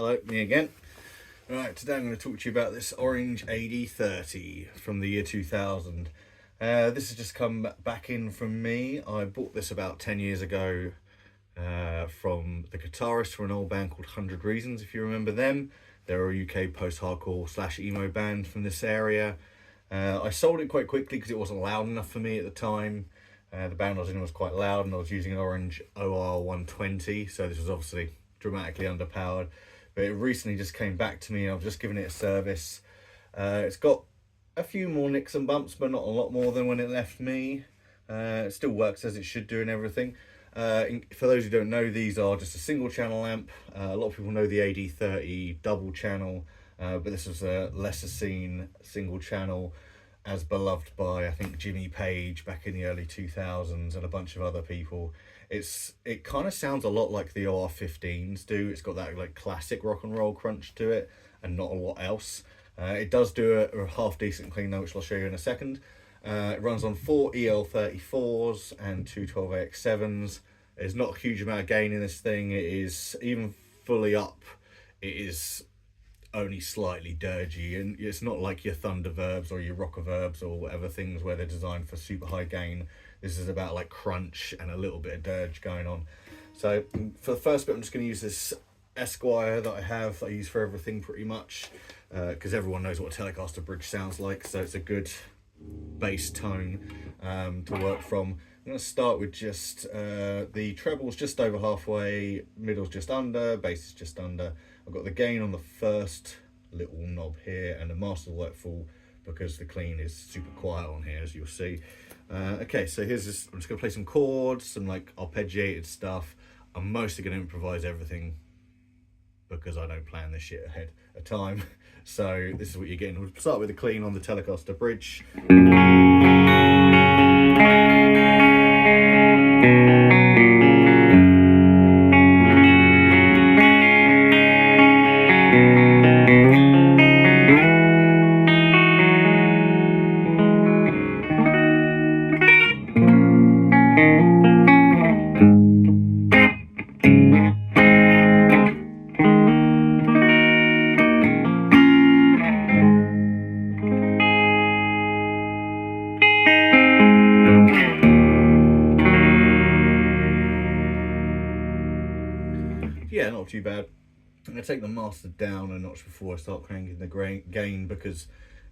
Hello, me again. Right, today I'm going to talk to you about this Orange AD30 from the year 2000. This has just come back in from me. I bought this about 10 years ago from the guitarist for an old band called 100 Reasons, if you remember them. They're a UK post-hardcore / emo band from this area. I sold it quite quickly because it wasn't loud enough for me at the time. The band I was in was quite loud, and I was using an Orange OR120, so this was obviously dramatically underpowered. But it recently just came back to me. I've just given it a service. It's got a few more nicks and bumps, but not a lot more than when it left me. It still works as it should do and everything. For those who don't know, these are just a single channel amp. A lot of people know the AD30 double channel, but this was a lesser seen single channel, as beloved by, I think, Jimmy Page back in the early 2000s and a bunch of other people. It kind of sounds a lot like the OR15s do. It's got that like classic rock and roll crunch to it and not a lot else. It does do a half decent clean though, which I'll show you in a second. It runs on 4 EL34s and 2 12AX7s. There's not a huge amount of gain in this thing. It is, even fully up, it is only slightly dirgy, and it's not like your Thunderverbs or your Rockaverbs or whatever things where they're designed for super high gain. This is about like crunch and a little bit of dirge going on. So for the first bit, I'm just going to use this Esquire that I have. I use for everything pretty much, because everyone knows what a Telecaster bridge sounds like, so it's a good bass tone to work from. I'm going to start with just the treble's just over halfway, middle's just under, bass is just under. I've got the gain on the first little knob here, and the master will work full because the clean is super quiet on here, as you'll see. Okay, so here's this. I'm just going to play some chords, some like arpeggiated stuff. I'm mostly going to improvise everything because I don't plan this shit ahead of time. So this is what you're getting. We'll start with the clean on the Telecaster bridge. Yeah, not too bad. I'm going to take the master down a notch before I start cranking the gain because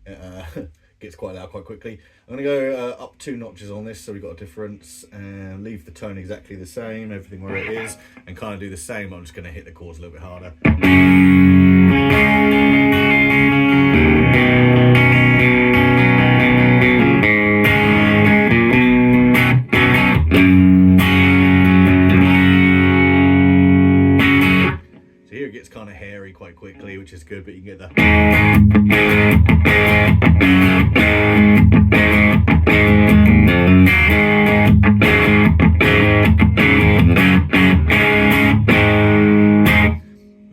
it gets quite loud quite quickly. I'm going to go up 2 notches on this so we've got a difference, and leave the tone exactly the same, everything where it is, and kind of do the same. I'm just going to hit the chords a little bit harder. It gets kind of hairy quite quickly, which is good, but you can get the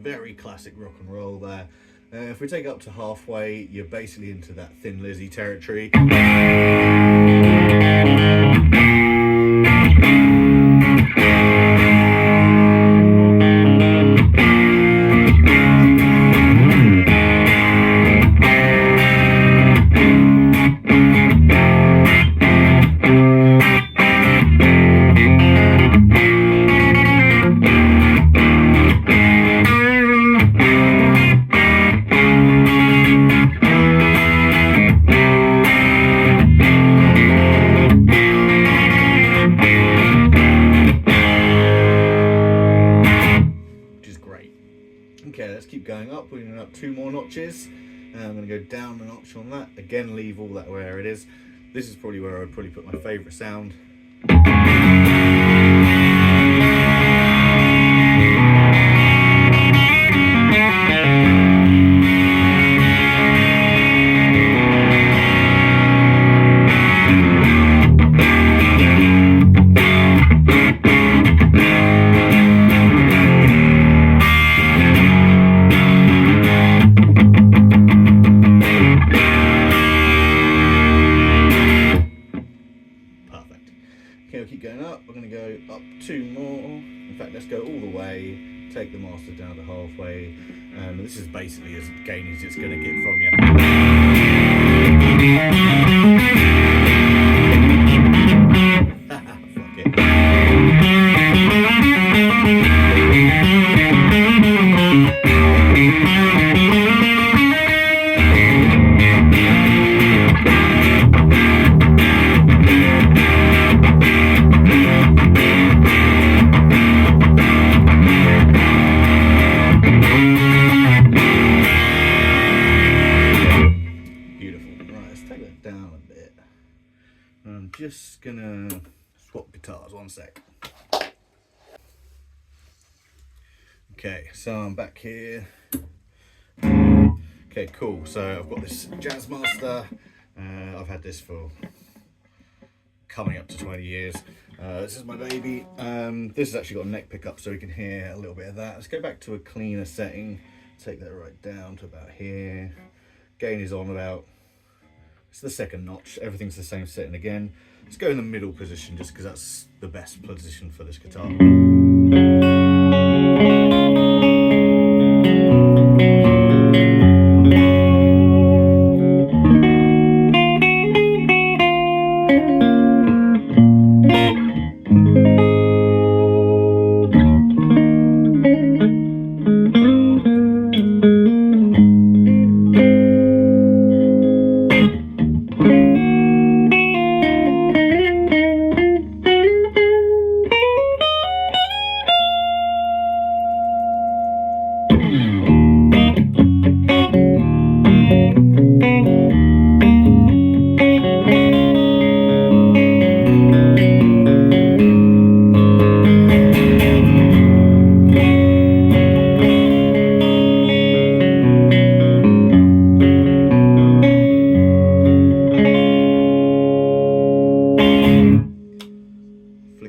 very classic rock and roll there. If we take it up to halfway, you're basically into that Thin Lizzy territory. Okay, let's keep going up. We're going up 2 more notches. I'm going to go down a notch on that. Again, leave all that where it is. This is probably where I would probably put my favourite sound. halfway, and this is basically as gainy as it's going to get from you. Fuck it. I'm just gonna swap guitars, one sec. Okay, so I'm back here. Okay, cool. So I've got this Jazzmaster. I've had this for coming up to 20 years. This is my baby. This has actually got a neck pickup, so we can hear a little bit of that. Let's go back to a cleaner setting. Take that right down to about here. Gain is on about. It's the second notch, everything's the same setting again. Let's go in the middle position just because that's the best position for this guitar.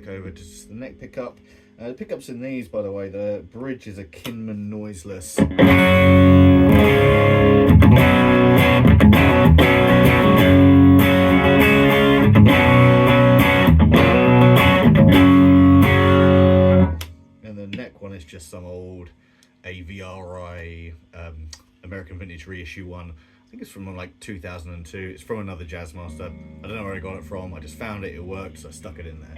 Over to just the neck pickup. The pickups in these, by the way, the bridge is a Kinman noiseless. And the neck one is just some old AVRI American Vintage reissue one. I think it's from like 2002. It's from another Jazzmaster. I don't know where I got it from. I just found it, it worked, so I stuck it in there.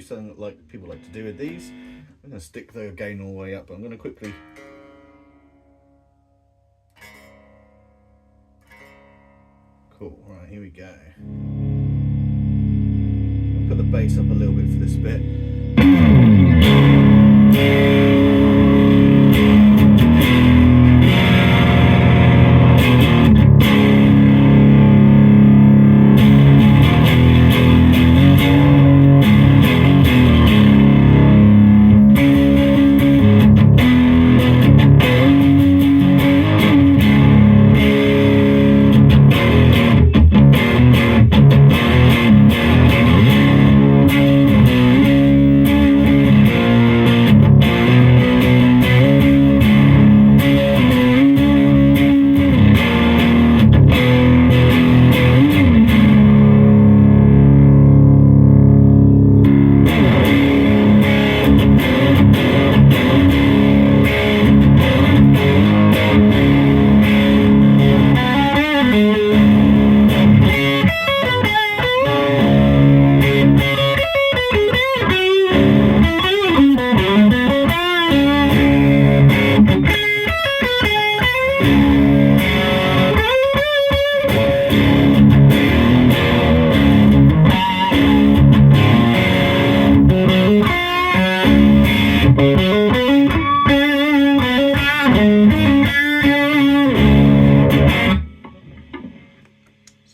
Something like people like to do with these. I'm going to stick the gain all the way up, but I'm going to quickly right, here we go. I'll put the bass up a little bit for this bit.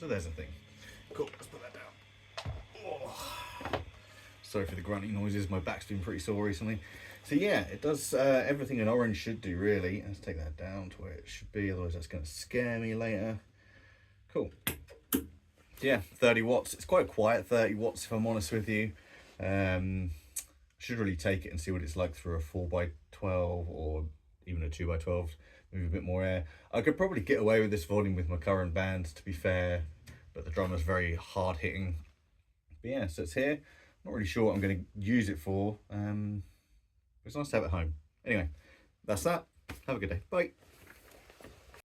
So there's the thing. Cool, let's put that down. Oh. Sorry for the grunting noises, my back's been pretty sore recently. So yeah, it does everything an Orange should do really. Let's take that down to where it should be, otherwise that's going to scare me later. Cool. Yeah, 30 watts. It's quite quiet, 30 watts if I'm honest with you. Should really take it and see what it's like through a 4x12 or even a 2x12, maybe a bit more air. I could probably get away with this volume with my current band, to be fair, but the drummer's very hard hitting. But yeah, so it's here. Not really sure what I'm going to use it for. It's nice to have it at home. Anyway, that's that. Have a good day. Bye.